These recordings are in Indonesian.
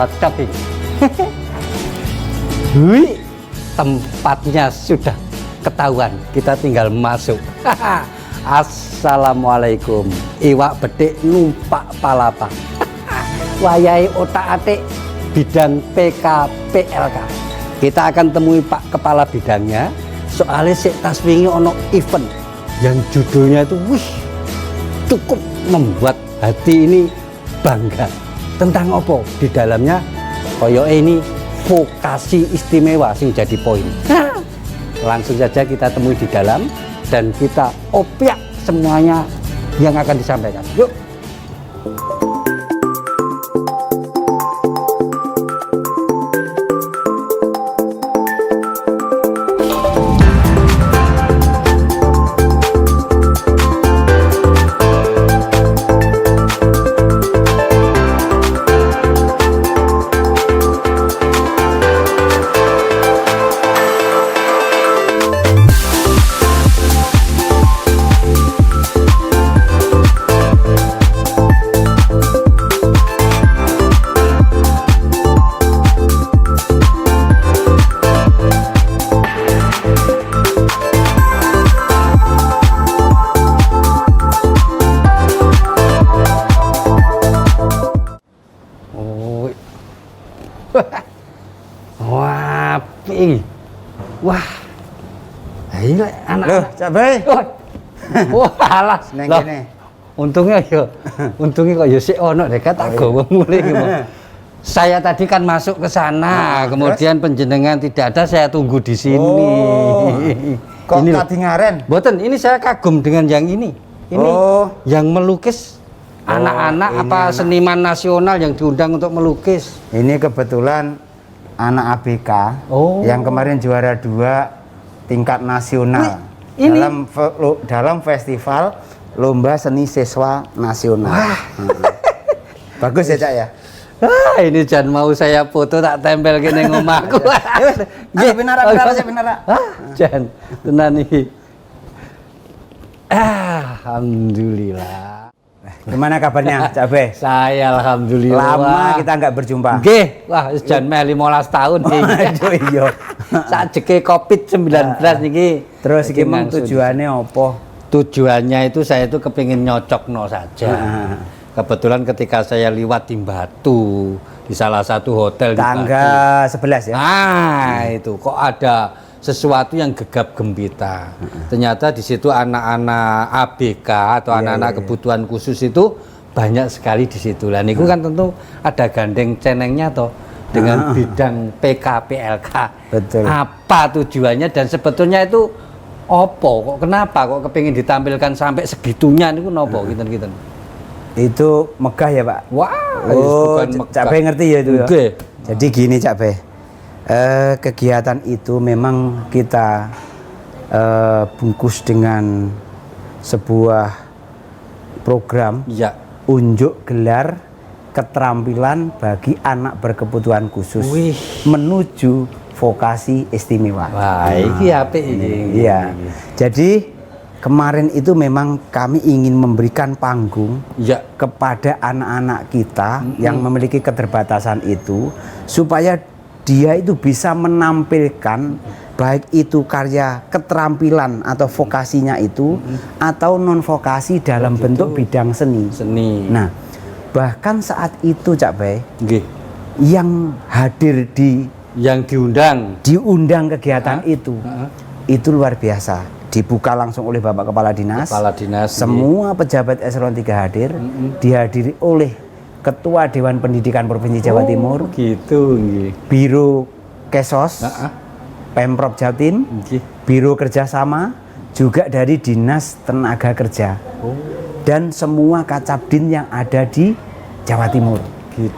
cocok ini. Hui, tempatnya sudah ketahuan, kita tinggal masuk. Assalamualaikum, iwak bedik numpak palapa. Wayai otak-atik bidang PKPLK. Kita akan temui Pak Kepala Bidangnya. Soalnya sik tas wingi ono event yang judulnya itu cukup membuat hati ini bangga. Tentang apa? Di dalamnya koyo ini vokasi istimewa sing jadi poin. Langsung saja kita temui di dalam dan kita opiak semuanya yang akan disampaikan. Yuk. Wah, wah, ini anak. Loh, Cak Bay. Wah, alah. Neng kene. Untungnya kok ya sik ono dekat tak gawa mulai gitu. Saya tadi kan masuk ke sana, kemudian penjenengan tidak ada, saya tunggu di sini. Oh, kok ini tadi ngaren? Boten, ini saya kagum dengan yang ini. Ini yang melukis anak-anak seniman nasional yang diundang untuk melukis. Ini kebetulan anak ABK yang kemarin juara 2 tingkat nasional. Ini dalam festival lomba seni siswa nasional. Bagus ya, Cak ya? Ini Jan mau saya foto tak tempel kene ngomahku. Benar. Jan, tenan iki. Alhamdulillah. Gimana kabarnya, Cak Bay? Saya alhamdulillah. Lama kita nggak berjumpa. Nggih, wah wis jan meh 15 tahun iki. Iya. Sajeke Covid-19 niki. Terus iki mung tujuannya apa? Tujuannya itu saya itu kepingin nyocokno saja. Kebetulan ketika saya liwat di Batu di salah satu hotel tangga 11 ya. Itu kok ada sesuatu yang gegap gempita. Ternyata di situ anak-anak ABK atau anak-anak kebutuhan khusus itu banyak sekali di situ. Lah niku kan tentu ada gandeng cenengnya toh dengan bidang PKPLK. Betul. Apa tujuannya dan sebetulnya itu opo kok kenapa kok kepingin ditampilkan sampai segitunya niku nopo kinten-kinten. Itu megah ya, Pak? Wah, Cak Bay ngerti ya itu ya. Jadi gini, Cak Bay. Kegiatan itu memang kita bungkus dengan sebuah program unjuk gelar keterampilan bagi anak berkebutuhan khusus menuju vokasi istimewa. Wah, iki apik iki. Iya. Jadi kemarin itu memang kami ingin memberikan panggung kepada anak-anak kita yang memiliki keterbatasan itu supaya dia itu bisa menampilkan baik itu karya keterampilan atau vokasinya itu atau non vokasi dalam bentuk bidang seni. Nah, bahkan saat itu Cak Bay, yang hadir yang diundang kegiatan itu luar biasa. Dibuka langsung oleh Bapak Kepala Dinas. Semua pejabat eselon 3 hadir, dihadiri oleh Ketua Dewan Pendidikan Provinsi Jawa Timur, Biro Kesos, Pemprov Jatim, Biro Kerjasama, juga dari Dinas Tenaga Kerja, dan semua Kacabdin yang ada di Jawa Timur.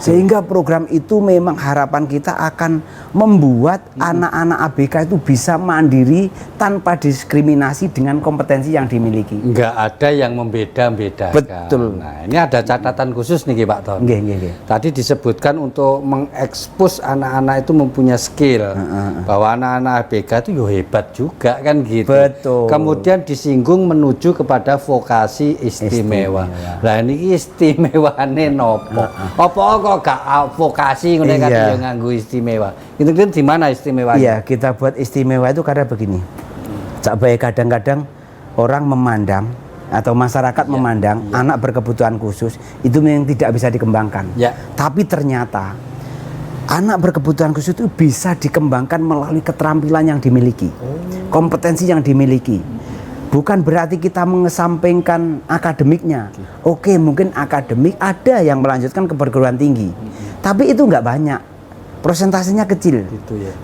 Sehingga program itu memang harapan kita akan membuat anak-anak ABK itu bisa mandiri tanpa diskriminasi dengan kompetensi yang dimiliki. Enggak ada yang membeda-bedakan. Betul. Nah, ini ada catatan khusus nih Pak Ton. Tadi disebutkan untuk mengekspos anak-anak itu mempunyai skill. Bahwa anak-anak ABK itu yo hebat juga kan gitu. Betul. Kemudian disinggung menuju kepada vokasi istimewa. Lah ini istimewane nopo? Apa Oh, kok gak vokasi ngono kan yo nganggo istimewa. Itu kan di mana istimewanya? Iya, kita buat istimewa itu karena begini. Sampai kadang-kadang orang memandang atau masyarakat memandang anak berkebutuhan khusus itu memang tidak bisa dikembangkan. Tapi ternyata anak berkebutuhan khusus itu bisa dikembangkan melalui keterampilan yang dimiliki, kompetensi yang dimiliki. Bukan berarti kita mengesampingkan akademiknya. Oke, mungkin akademik ada yang melanjutkan ke perguruan tinggi, tapi itu nggak banyak. Persentasenya kecil,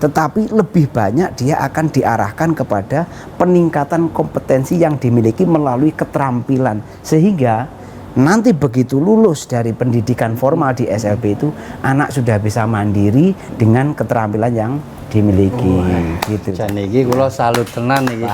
tetapi lebih banyak dia akan diarahkan kepada peningkatan kompetensi yang dimiliki melalui keterampilan, sehingga nanti begitu lulus dari pendidikan formal di SLB itu anak sudah bisa mandiri dengan keterampilan yang dimiliki. Gitu. Jadi ini kalau salut tenan nih,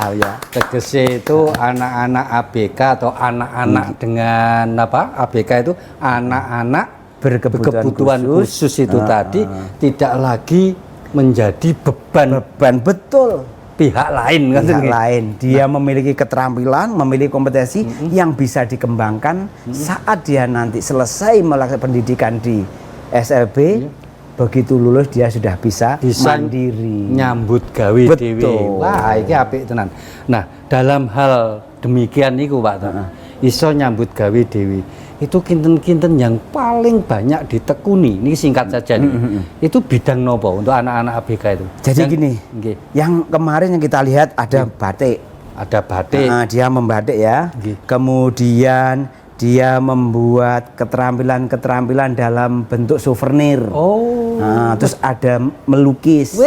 tegese itu anak-anak ABK atau anak-anak dengan apa? ABK itu anak-anak berkebutuhan khusus itu tadi tidak lagi menjadi beban betul pihak lain kan lain. Dia memiliki keterampilan, memiliki kompetensi yang bisa dikembangkan saat dia nanti selesai melakukan pendidikan di SLB. Begitu lulus dia sudah bisa mandiri, nyambut gawe dhewe. Wah, iki apik tenan. Nah, dalam hal demikian niku Pak, iso nyambut gawe dhewe. Itu kinten-kinten yang paling banyak ditekuni. Ini singkat saja nih. Itu bidang nopo untuk anak-anak ABK itu. Jadi gini, yang kemarin yang kita lihat ada batik. Ada batik. Dia membatik ya. Kemudian dia membuat keterampilan-keterampilan dalam bentuk souvenir. Terus ada melukis.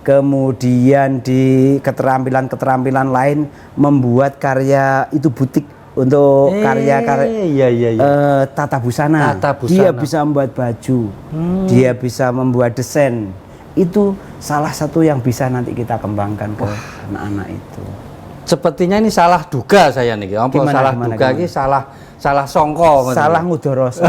Kemudian di keterampilan-keterampilan lain membuat karya itu butik untuk karya-karya tata busana. Dia bisa membuat baju, dia bisa membuat desain. Itu salah satu yang bisa nanti kita kembangkan ke anak-anak itu. Sepertinya ini salah duga saya nih. Salah duga ini salah songko, salah ngudoroso.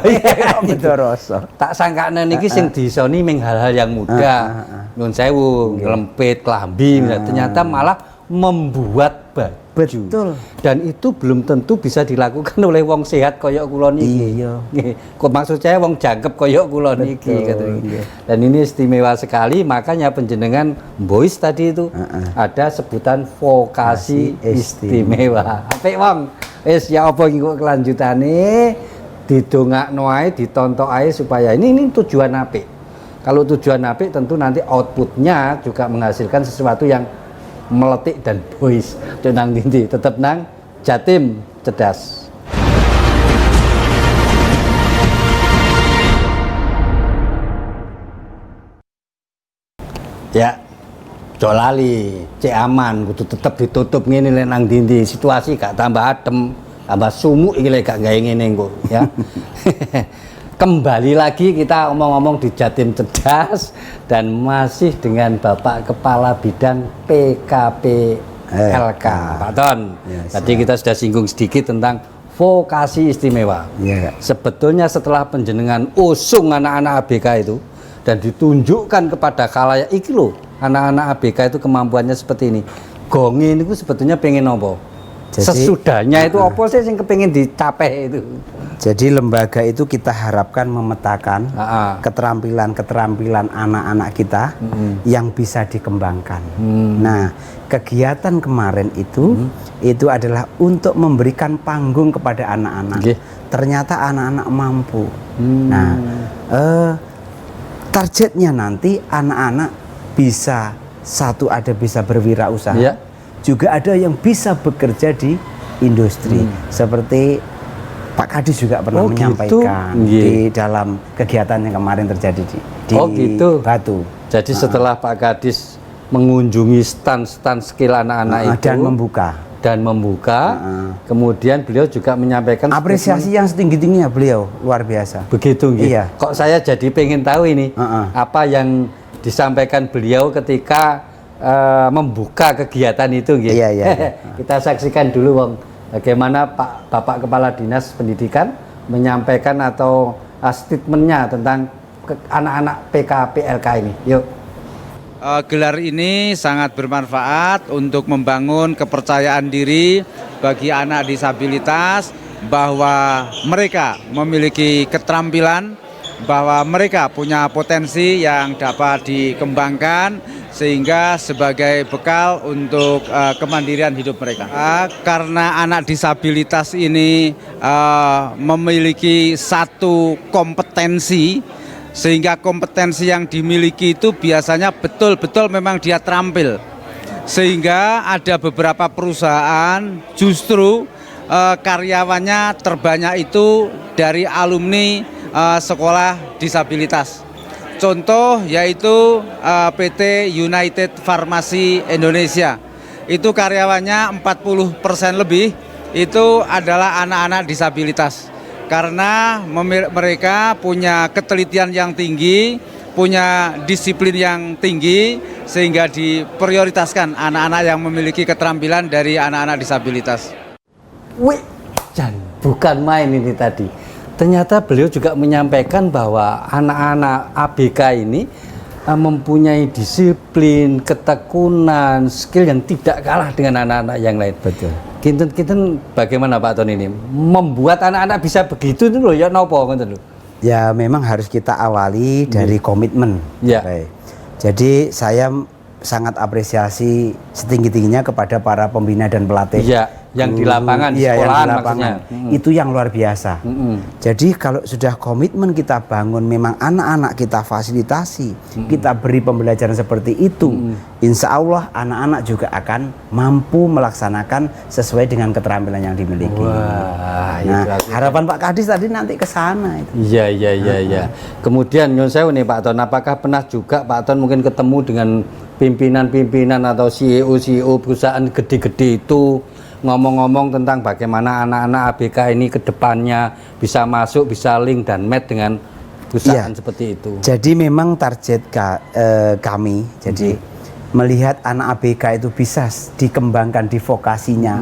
Ngudoroso. Tak sangkane niki sing disoni ming hal-hal yang mudah. Nyun sewu, ngelempit, klambi, ternyata malah membuat baju. Betul. Dan itu belum tentu bisa dilakukan oleh wong sehat koyok kula niki. Kok maksud saya wong jangkep koyok kula niki Dan ini istimewa sekali, makanya penjenengan Boys tadi itu ada sebutan vokasi istimewa. Apik wong. Wis ya apa iki kok kelanjutane didongakno ae, ditontok ae supaya ini tujuan apik. Kalau tujuan apik tentu nanti outputnya juga menghasilkan sesuatu yang meletik dan boys. Nang Dindi tetap nang Jatim Cerdas. Ya, jolali, cek aman, kudu tetep ditutup ngene lek nang Dindi. Situasi gak tambah adem, tambah sumuk iki lek gak gawe ngene engko, ya. Kembali lagi kita ngomong-ngomong di Jatim Cerdas dan masih dengan Bapak Kepala Bidang PKPLK, Pak Ton. Tadi kita sudah singgung sedikit tentang vokasi istimewa. Sebetulnya setelah penjenengan usung anak-anak ABK itu dan ditunjukkan kepada khalayak iki lho, anak-anak ABK itu kemampuannya seperti ini. Gongi ini sebetulnya pengen apa? Sesudahnya itu apa sih yang kepengin dicapai itu? Jadi lembaga itu kita harapkan memetakan keterampilan-keterampilan anak-anak kita yang bisa dikembangkan. Nah, kegiatan kemarin itu adalah untuk memberikan panggung kepada anak-anak. Ternyata anak-anak mampu. Nah, targetnya nanti anak-anak bisa ada bisa berwirausaha, juga ada yang bisa bekerja di industri seperti Pak Kadis juga pernah menyampaikan di dalam kegiatan yang kemarin terjadi di Batu. Jadi setelah Pak Kadis mengunjungi stand-stand skill anak-anak itu dan membuka, kemudian beliau juga menyampaikan apresiasi yang setinggi-tingginya beliau, luar biasa. Begitu iya. Kok saya jadi pengen tahu ini apa yang disampaikan beliau ketika membuka kegiatan itu gitu. Kita saksikan dulu Wong, bagaimana Bapak Kepala Dinas Pendidikan menyampaikan atau statementnya tentang anak-anak PKPLK ini. Yuk. Gelar ini sangat bermanfaat untuk membangun kepercayaan diri bagi anak disabilitas bahwa mereka memiliki keterampilan, bahwa mereka punya potensi yang dapat dikembangkan sehingga sebagai bekal untuk kemandirian hidup mereka. Karena anak disabilitas ini memiliki satu kompetensi, sehingga kompetensi yang dimiliki itu biasanya betul-betul memang dia terampil. Sehingga ada beberapa perusahaan justru karyawannya terbanyak itu dari alumni sekolah disabilitas. Contoh yaitu PT United Farmasi Indonesia. Itu karyawannya 40% lebih itu adalah anak-anak disabilitas. Karena mereka punya ketelitian yang tinggi, punya disiplin yang tinggi, sehingga diprioritaskan anak-anak yang memiliki keterampilan dari anak-anak disabilitas. Wih, Jan, bukan main ini tadi. Ternyata beliau juga menyampaikan bahwa anak-anak ABK ini mempunyai disiplin, ketekunan, skill yang tidak kalah dengan anak-anak yang lain. Betul. Kinten bagaimana Pak Ton ini membuat anak-anak bisa begitu itu loh ya nopo ngoten lho. Ya memang harus kita awali dari komitmen. Ya. Baik. Jadi saya sangat apresiasi setinggi-tingginya kepada para pembina dan pelatih. Iya, yang di lapangan, di iya, sekolahan yang di lapangan. maksudnya. Itu yang luar biasa. Jadi kalau sudah komitmen kita bangun, memang anak-anak kita fasilitasi, kita beri pembelajaran seperti itu, insya Allah anak-anak juga akan mampu melaksanakan sesuai dengan keterampilan yang dimiliki. Wah, Nah, harapan Pak Kadis tadi nanti ke sana itu. Iya. Kemudian nyun sewu nih Pak Ton, apakah pernah juga Pak Ton mungkin ketemu dengan pimpinan-pimpinan atau CEO perusahaan gede-gede itu ngomong-ngomong tentang bagaimana anak-anak ABK ini ke depannya bisa masuk, bisa link dan match dengan perusahaan seperti itu. Jadi memang target kami, jadi melihat anak ABK itu bisa dikembangkan di vokasinya.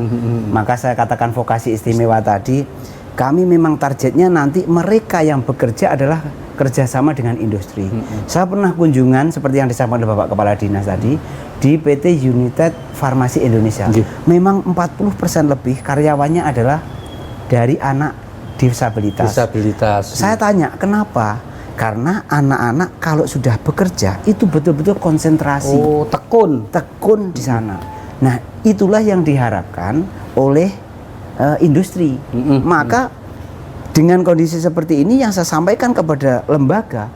Maka saya katakan vokasi istimewa tadi, kami memang targetnya nanti mereka yang bekerja adalah kerjasama dengan industri. Saya pernah kunjungan seperti yang disampaikan oleh Bapak Kepala Dinas tadi di PT United Farmasi Indonesia. Memang 40% lebih karyawannya adalah dari anak disabilitas. Saya tanya kenapa? Karena anak-anak kalau sudah bekerja itu betul-betul konsentrasi. Oh, tekun di sana. Nah, itulah yang diharapkan oleh industri. Maka dengan kondisi seperti ini yang saya sampaikan kepada lembaga,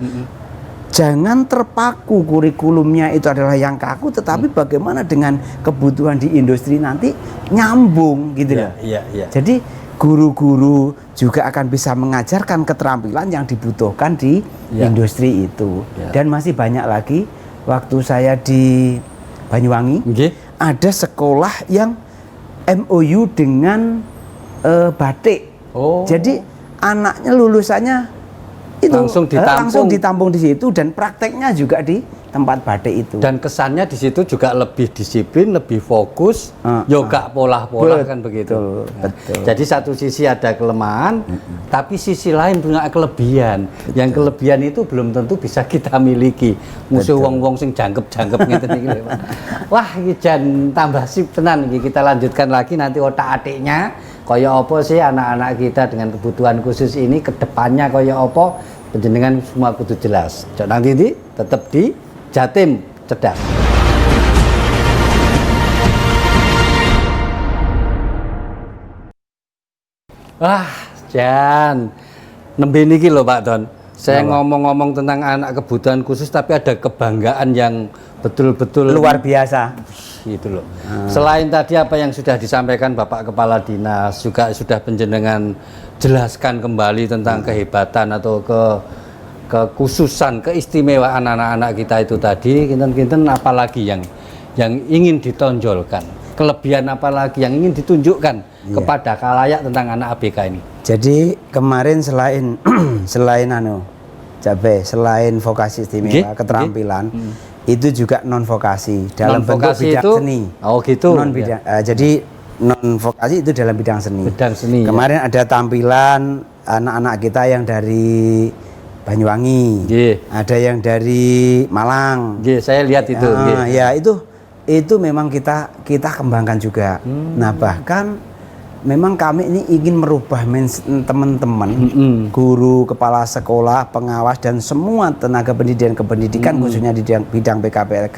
jangan terpaku kurikulumnya itu adalah yang kaku, tetapi bagaimana dengan kebutuhan di industri nanti nyambung gitu ya. Jadi guru-guru juga akan bisa mengajarkan keterampilan yang dibutuhkan di industri itu. Dan masih banyak lagi. Waktu saya di Banyuwangi ada sekolah yang MOU dengan batik. Jadi anaknya lulusannya itu langsung ditampung di situ dan prakteknya juga di tempat batik itu. Dan kesannya di situ juga lebih disiplin, lebih fokus, yoga pola-pola kan begitu. Betul. Jadi satu sisi ada kelemahan, tapi sisi lain punya kelebihan. Yang kelebihan itu belum tentu bisa kita miliki. Musuh wong-wong sing jangkep-jangkep ngeten iki lho. Wah, iki jan tambah sip tenan iki. Kita lanjutkan lagi nanti otak-atiknya kaya apa sih anak-anak kita dengan kebutuhan khusus ini ke depannya kaya apa, panjenengan semua kudu jelas. Cok nanti tetap di Jatim Cerdas. Wah, Jan, nembe niki lho Pak Don. Saya ngomong-ngomong tentang anak kebutuhan khusus tapi ada kebanggaan yang betul-betul luar biasa. Gitu loh. Selain tadi apa yang sudah disampaikan Bapak Kepala Dinas, juga sudah penjenengan jelaskan kembali tentang kehebatan atau kekhususan, keistimewaan anak-anak kita itu tadi, kinten-kinten apalagi yang ingin ditonjolkan, kelebihan apalagi yang ingin ditunjukkan kepada khalayak tentang anak ABK ini. Jadi kemarin selain selain vokasi istimewa keterampilan, itu juga non vokasi dalam bentuk bidang itu, seni. Oh gitu. Jadi non vokasi itu dalam bidang seni. Kemarin ada tampilan anak-anak kita yang dari Banyuwangi, ada yang dari Malang. Saya lihat itu. Ya itu memang kita kembangkan juga. Nah bahkan memang kami ini ingin merubah teman-teman, guru, kepala sekolah, pengawas dan semua tenaga pendidikan khususnya di bidang PKPLK.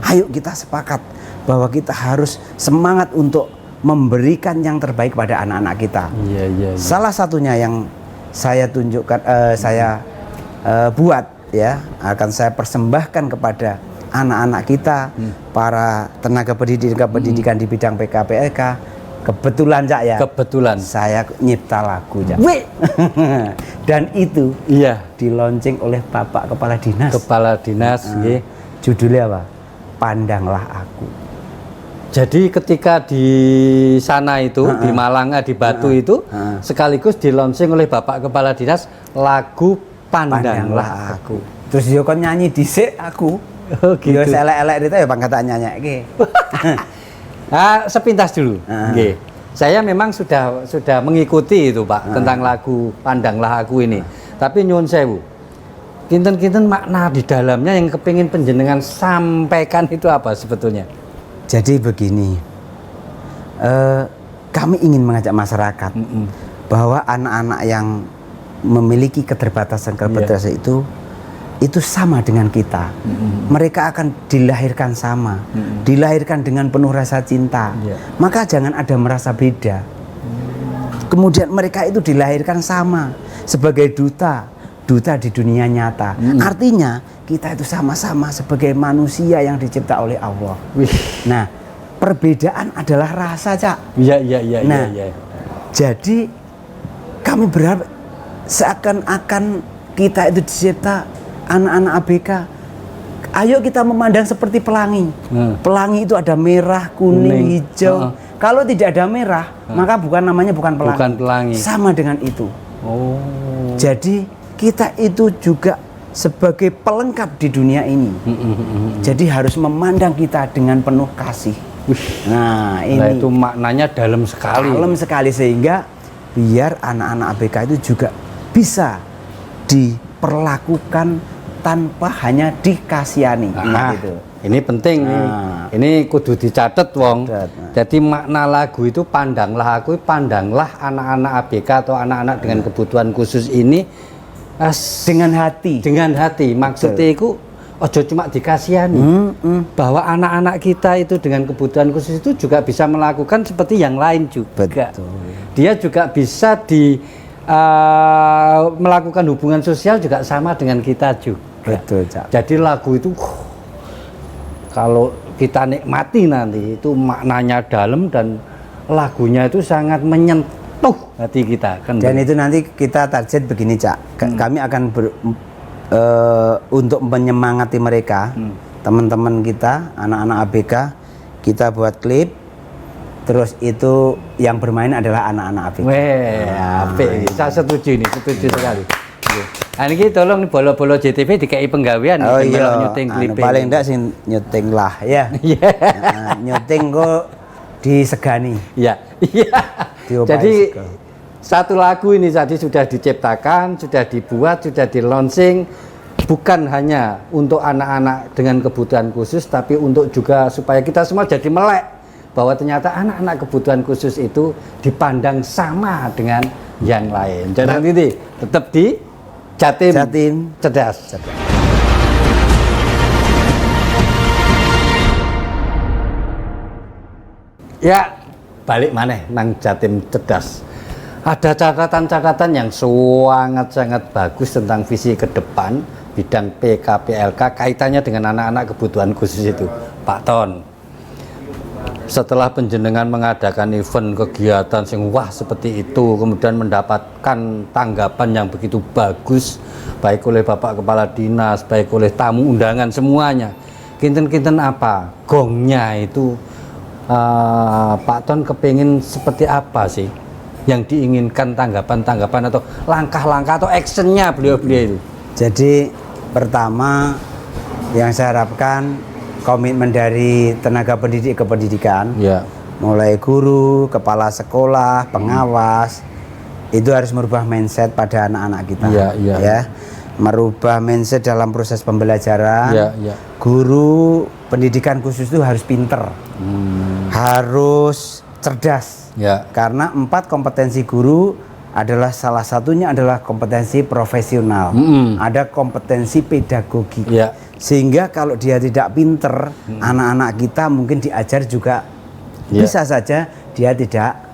Ayo kita sepakat bahwa kita harus semangat untuk memberikan yang terbaik pada anak-anak kita. Salah satunya yang saya tunjukkan, buat ya, akan saya persembahkan kepada anak-anak kita, para tenaga pendidikan di bidang PKPLK. Kebetulan Cak ya. Kebetulan. Saya nyipta lagu Cak. Dan itu dilonceng oleh Bapak Kepala Dinas. Kepala Dinas. Judulnya apa? Pandanglah Aku. Jadi ketika di sana itu, di Malang, di Batu itu, sekaligus dilonceng oleh Bapak Kepala Dinas lagu Pandanglah Aku. Terus yo kon nyanyi dhisik aku. Oh gitu. Yo elek-elek itu ya pangkatan nyanyi. Sepintas dulu. Saya memang sudah mengikuti itu Pak tentang lagu Pandanglah Aku ini. Tapi nyuwun sewu, kinten-kinten makna di dalamnya yang kepingin penjenengan sampaikan itu apa sebetulnya? Jadi begini, kami ingin mengajak masyarakat bahwa anak-anak yang memiliki keterbatasan itu sama dengan kita. Mereka akan dilahirkan sama, dilahirkan dengan penuh rasa cinta. Maka jangan ada merasa beda. Kemudian mereka itu dilahirkan sama sebagai duta di dunia nyata. Artinya kita itu sama-sama sebagai manusia yang dicipta oleh Allah. Nah, perbedaan adalah rasa, Cak. Jadi kami berharap seakan-akan kita itu dicipta anak-anak ABK, ayo kita memandang seperti pelangi. Pelangi itu ada merah, kuning, hijau. Kalau tidak ada merah, maka namanya bukan pelangi. Sama dengan itu. Jadi kita itu juga sebagai pelengkap di dunia ini. Jadi harus memandang kita dengan penuh kasih. Nah, ini itu maknanya dalam sekali. Dalam sekali, sehingga biar anak-anak ABK itu juga bisa diperlakukan tanpa hanya dikasihani. Gitu. Ini penting nih. Ini kudu dicatat wong. Jadi makna lagu itu pandanglah aku, pandanglah anak-anak ABK atau anak-anak dengan kebutuhan khusus ini dengan hati. Dengan hati. Maksudnya itu ojo cuma dikasihani. Bahwa anak-anak kita itu dengan kebutuhan khusus itu juga bisa melakukan seperti yang lain juga. Dia juga bisa melakukan hubungan sosial juga sama dengan kita juga. Betul, Cak. Jadi lagu itu kalau kita nikmati nanti itu maknanya dalam dan lagunya itu sangat menyentuh hati kita. Dan itu nanti kita target begini, Cak. Kami akan untuk menyemangati mereka, teman-teman kita, anak-anak ABK, kita buat klip. Terus itu yang bermain adalah anak-anak ABK. Apik. Saya setuju sekali. Nah, ini tolong bolo-bolo JTV dikai penggawean nyuting klip. Paling enggak sih nyuting lah ya. Nyuting kok disegani. Jadi satu lagu ini tadi sudah diciptakan, sudah dibuat, sudah di-launching, bukan hanya untuk anak-anak dengan kebutuhan khusus, tapi untuk juga supaya kita semua jadi melek bahwa ternyata anak-anak kebutuhan khusus itu dipandang sama dengan yang lain. Jadi nanti tetap di Jatim Cerdas. Ya, balik maneh nang Jatim Cerdas. Ada catatan-catatan yang sangat bagus tentang visi ke depan bidang PKPLK kaitannya dengan anak-anak kebutuhan khusus itu, Pak Ton. Setelah penjenengan mengadakan event kegiatan sing seperti itu, kemudian mendapatkan tanggapan yang begitu bagus baik oleh Bapak Kepala Dinas, baik oleh tamu undangan semuanya. Kinten-kinten apa gongnya itu, Pak Ton kepingin seperti apa sih yang diinginkan, tanggapan-tanggapan atau langkah-langkah atau actionnya beliau-beliau itu? Jadi pertama yang saya harapkan komitmen dari tenaga pendidik ke pendidikan, mulai guru, kepala sekolah, pengawas, itu harus merubah mindset pada anak-anak kita, merubah mindset dalam proses pembelajaran. Guru pendidikan khusus itu harus pinter, harus cerdas. Ya. Karena 4 kompetensi guru adalah salah satunya adalah kompetensi profesional. Ada kompetensi pedagogik. Ya. Sehingga kalau dia tidak pinter, anak-anak kita mungkin diajar juga bisa saja dia tidak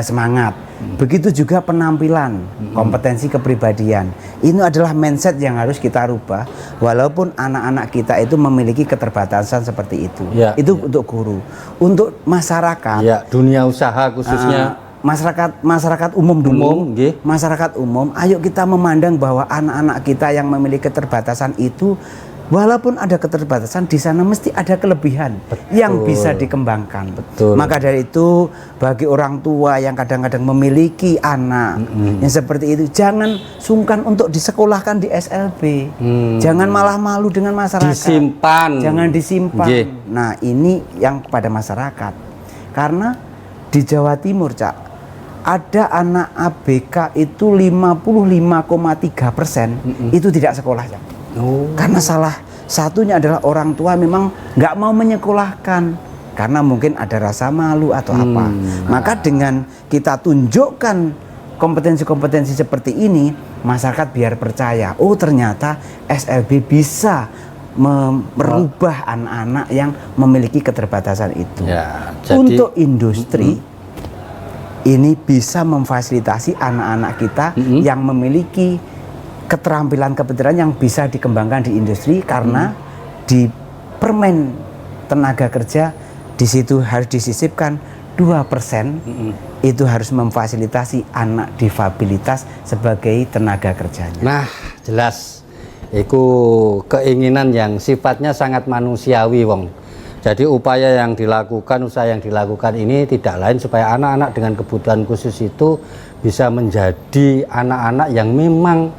semangat. Begitu juga penampilan, kompetensi kepribadian. Ini adalah mindset yang harus kita rubah. Walaupun anak-anak kita itu memiliki keterbatasan seperti itu. Itu untuk guru. Untuk masyarakat, dunia usaha khususnya masyarakat umum dulu. Masyarakat umum, ayo kita memandang bahwa anak-anak kita yang memiliki keterbatasan itu, walaupun ada keterbatasan, di sana mesti ada kelebihan yang bisa dikembangkan. Maka dari itu, bagi orang tua yang kadang-kadang memiliki anak yang seperti itu, jangan sungkan untuk disekolahkan di SLB. Jangan malah malu dengan masyarakat. Jangan disimpan. Nah, ini yang kepada masyarakat. Karena di Jawa Timur, Cak, ada anak ABK itu 55,3% itu tidak sekolah, Cak. Karena salah satunya adalah orang tua memang nggak mau menyekolahkan karena mungkin ada rasa malu atau apa. Maka dengan kita tunjukkan kompetensi-kompetensi seperti ini, masyarakat biar percaya, oh ternyata SLB bisa merubah anak-anak yang memiliki keterbatasan itu. Untuk industri ini bisa memfasilitasi anak-anak kita yang memiliki keterampilan yang bisa dikembangkan di industri, karena di permen tenaga kerja di situ harus disisipkan 2% itu harus memfasilitasi anak difabilitas sebagai tenaga kerjanya. Nah, jelas itu keinginan yang sifatnya sangat manusiawi, wong. Jadi upaya yang dilakukan, usaha yang dilakukan ini tidak lain supaya anak-anak dengan kebutuhan khusus itu bisa menjadi anak-anak yang memang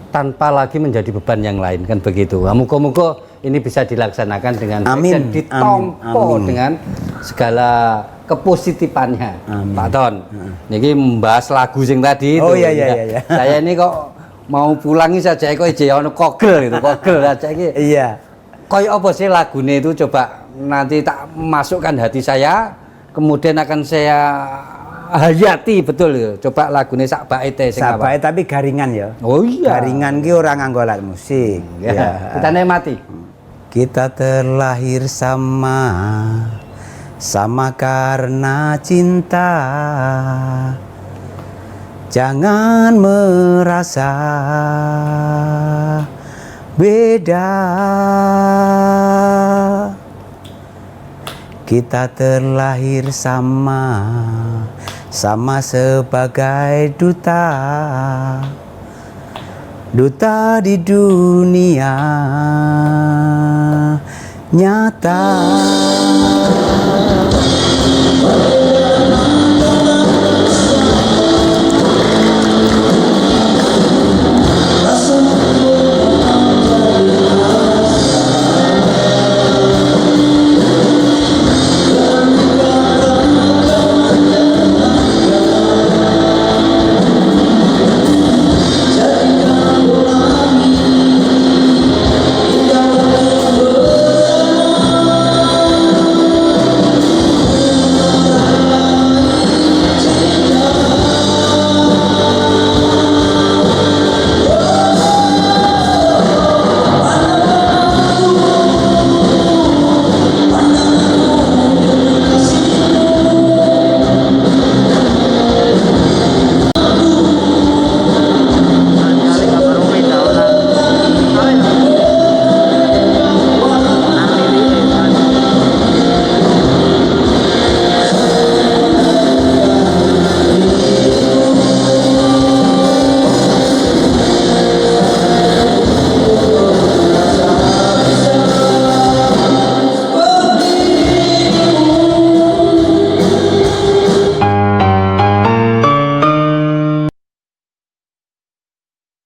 tanpa lagi menjadi beban yang lain, kan begitu. Muga-muga ini bisa dilaksanakan dengan dan ditompo dengan segala kepositifannya. Pak Ton, ini membahas lagu sing tadi itu. Oh iya. Saya ini kok mau pulangi saja kok ono kogel saja iki. Iya. Koyo apa sih lagune itu, coba nanti tak masukkan hati saya, kemudian akan saya hayati betul ya. Coba lagune sak baite sing sak bait tapi garingan ya. Oh iya. Garingan ki ora nganggo alat musik. Kita nikmati. Kita terlahir sama karena cinta. Jangan merasa beda. Kita terlahir sama sebagai duta di dunia nyata.